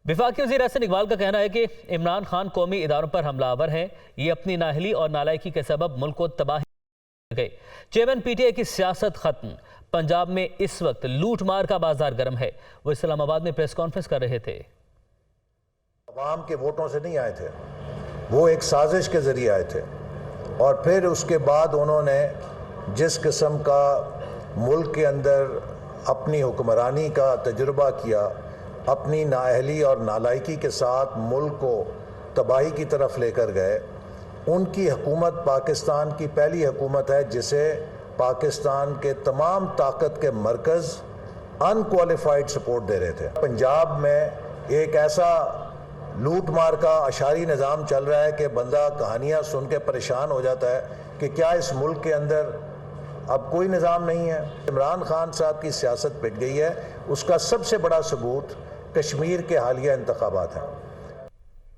وفاقی وزیر احسن اقبال کا کہنا ہے کہ عمران خان قومی اداروں پر حملہ آور ہیں، یہ اپنی نااہلی اور نالائکی کے سبب ملک کو تباہی گئے۔ چیئرمین پی ٹی آئی کی سیاست ختم، پنجاب میں اس وقت لوٹ مار کا بازار گرم ہے۔ وہ اسلام آباد میں پریس کانفرنس کر رہے تھے۔ عوام کے ووٹوں سے نہیں آئے تھے، وہ ایک سازش کے ذریعے آئے تھے، اور پھر اس کے بعد انہوں نے جس قسم کا ملک کے اندر اپنی حکمرانی کا تجربہ کیا، اپنی نااہلی اور نالائکی کے ساتھ ملک کو تباہی کی طرف لے کر گئے۔ ان کی حکومت پاکستان کی پہلی حکومت ہے جسے پاکستان کے تمام طاقت کے مرکز ان کوالیفائڈ سپورٹ دے رہے تھے۔ پنجاب میں ایک ایسا لوٹ مار کا اشاری نظام چل رہا ہے کہ بندہ کہانیاں سن کے پریشان ہو جاتا ہے کہ کیا اس ملک کے اندر اب کوئی نظام نہیں ہے۔ عمران خان صاحب کی سیاست پٹ گئی ہے، اس کا سب سے بڑا ثبوت کشمیر کے حالیہ انتخابات ہیں۔